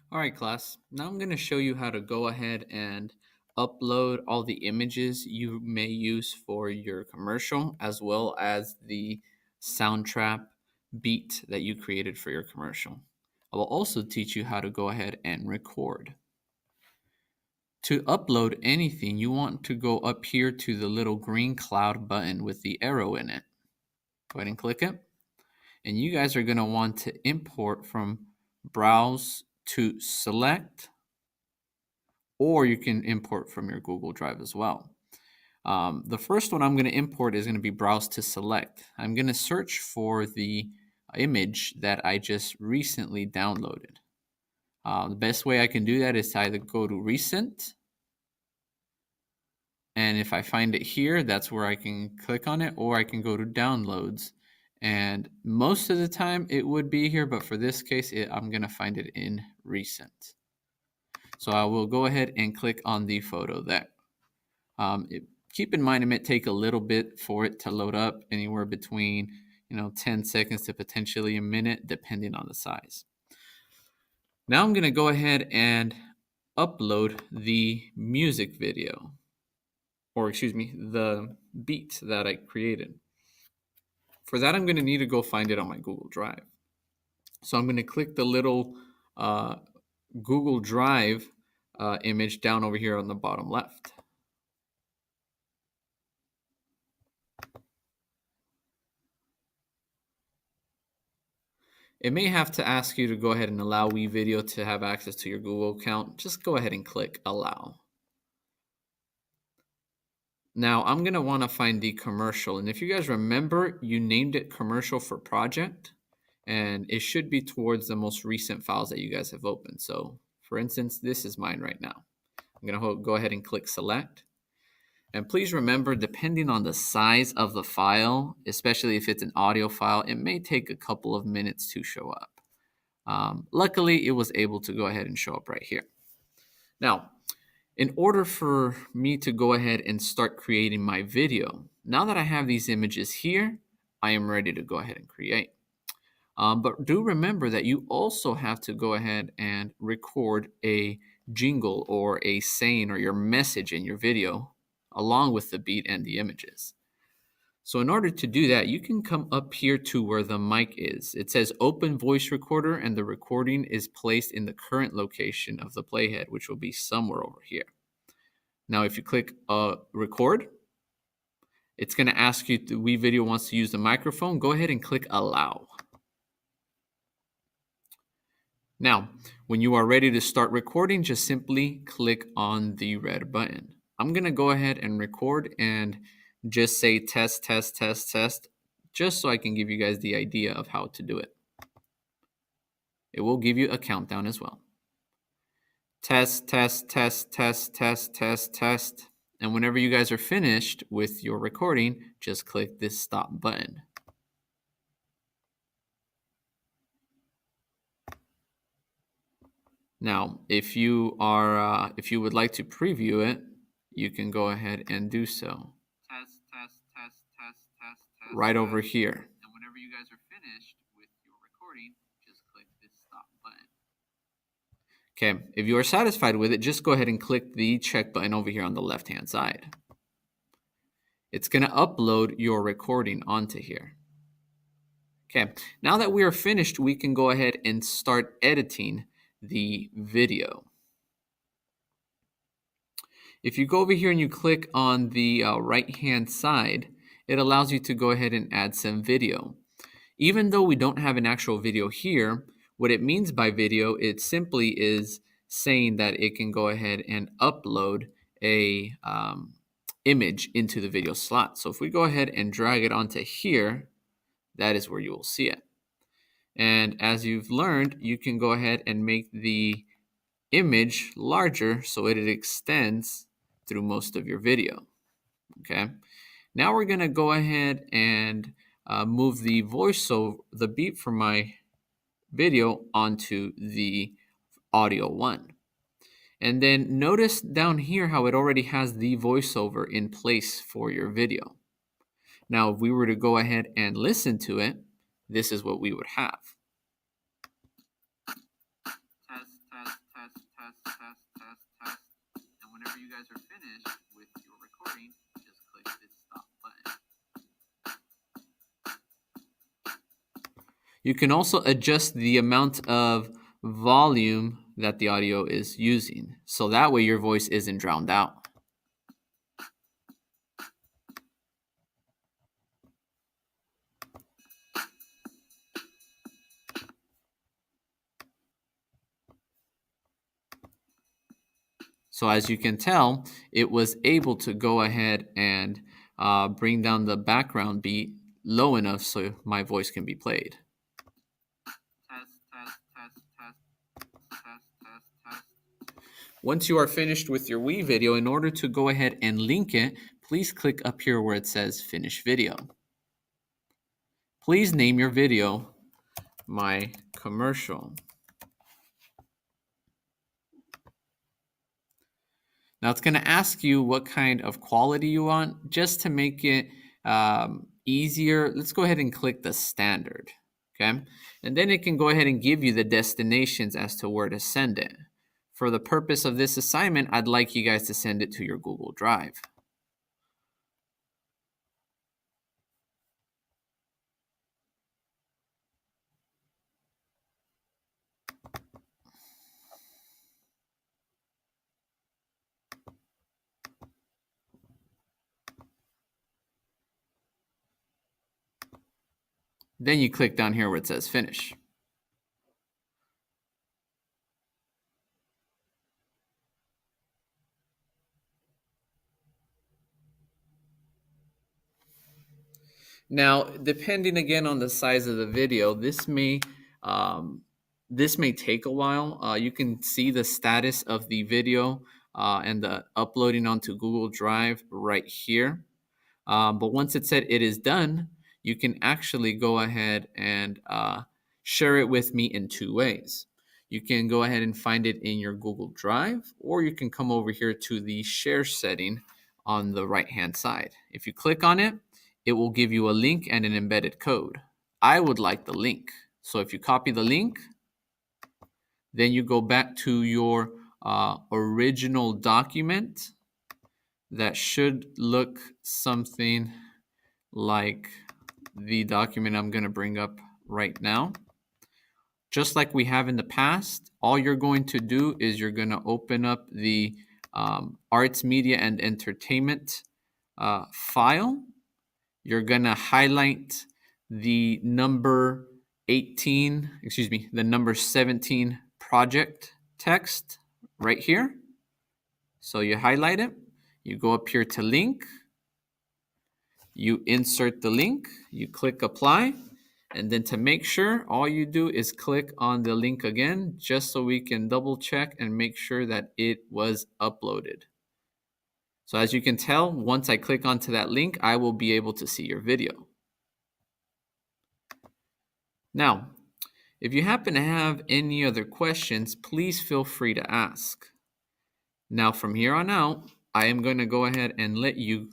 All right, class. Now I'm going to show you how to go ahead and upload all the images you may use for your commercial, as well as the Soundtrap beat that you created for your commercial. I will also teach you how to go ahead and record. To upload anything, you want to go up here to the little green cloud button with the arrow in it. Go ahead and click it. And you guys are going to want to import from Browse to Select, or you can import from your Google Drive as well. The first one I'm going to import is going to be Browse to Select. I'm going to search for the image that I just recently downloaded. The best way I can do that is to either go to Recent, and if I find it here, that's where I can click on it, or I can go to Downloads. And most of the time it would be here, but for this case, I'm going to find it in Recent. So I will go ahead and click on the photo there. Keep in mind it may take a little bit for it to load up, anywhere between 10 seconds to potentially a minute, depending on the size. Now I'm going to go ahead and upload the music video, or excuse me, the beat that I created. For that, I'm going to need to go find it on my Google Drive. So I'm going to click the little Google Drive image down over here on the bottom left. It may have to ask you to go ahead and allow WeVideo to have access to your Google account. Just go ahead and click Allow. Now I'm going to want to find the commercial. And if you guys remember, you named it Commercial for Project. And it should be towards the most recent files that you guys have opened. So for instance, this is mine right now. I'm going to go ahead and click Select. And please remember, depending on the size of the file, especially if it's an audio file, it may take a couple of minutes to show up. Luckily, it was able to go ahead and show up right here. Now, in order for me to go ahead and start creating my video, now that I have these images here, I am ready to go ahead and create. But do remember that you also have to go ahead and record a jingle or a saying or your message in your video, along with the beat and the images. So in order to do that, you can come up here to where the mic is. It says Open Voice Recorder, and the recording is placed in the current location of the playhead, which will be somewhere over here. Now, if you click Record, it's going to ask you if WeVideo wants to use the microphone. Go ahead and click Allow. Now, when you are ready to start recording, just simply click on the red button. I'm going to go ahead and record and just say test, test, test, test, just so I can give you guys the idea of how to do it. It will give you a countdown as well. Test, test, test, test, test, test, test. And whenever you guys are finished with your recording, just click this stop button. Now, if you would like to preview it, you can go ahead and do so. Test, test, test, test, test, test. Right over here. And whenever you guys are finished with your recording, just click this stop button. Okay, if you are satisfied with it, just go ahead and click the check button over here on the left-hand side. It's going to upload your recording onto here. Okay, now that we are finished, we can go ahead and start editing the video. If you go over here and you click on the right-hand side, it allows you to go ahead and add some video. Even though we don't have an actual video here, what it means by video, it simply is saying that it can go ahead and upload a image into the video slot. So if we go ahead and drag it onto here, that is where you will see it. And as you've learned, you can go ahead and make the image larger so it extends through most of your video. Okay. Now we're going to go ahead and move the voiceover, the beat from my video onto the audio one. And then notice down here how it already has the voiceover in place for your video. Now, if we were to go ahead and listen to it, this is what we would have. Test, test, You can also adjust the amount of volume that the audio is using, so that way your voice isn't drowned out. So as you can tell, it was able to go ahead and bring down the background beat low enough so my voice can be played. Once you are finished with your WeVideo, in order to go ahead and link it, please click up here where it says Finish Video. Please name your video My Commercial. Now it's going to ask you what kind of quality you want. Just to make it easier, let's go ahead and click the standard. Okay, and then it can go ahead and give you the destinations as to where to send it. For the purpose of this assignment, I'd like you guys to send it to your Google Drive. Then you click down here where it says Finish. Now, depending again on the size of the video, this may take a while. You can see the status of the video and the uploading onto Google Drive right here. But once it said it is done, you can actually go ahead and share it with me in two ways. You can go ahead and find it in your Google Drive, or you can come over here to the share setting on the right-hand side. If you click on it, it will give you a link and an embedded code. I would like the link. So if you copy the link, then you go back to your original document. That should look something like the document I'm going to bring up right now. Just like we have in the past, all you're going to do is you're going to open up the Arts, Media, and Entertainment file. You're going to highlight the number 17 project text right here. So you highlight it, you go up here to link, you insert the link, you click apply, and then to make sure, all you do is click on the link again, just so we can double check and make sure that it was uploaded. So as you can tell, once I click onto that link, I will be able to see your video. Now, if you happen to have any other questions, please feel free to ask. Now, from here on out, I am going to go ahead and let you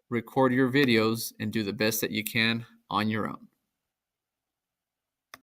record your videos and do the best that you can on your own.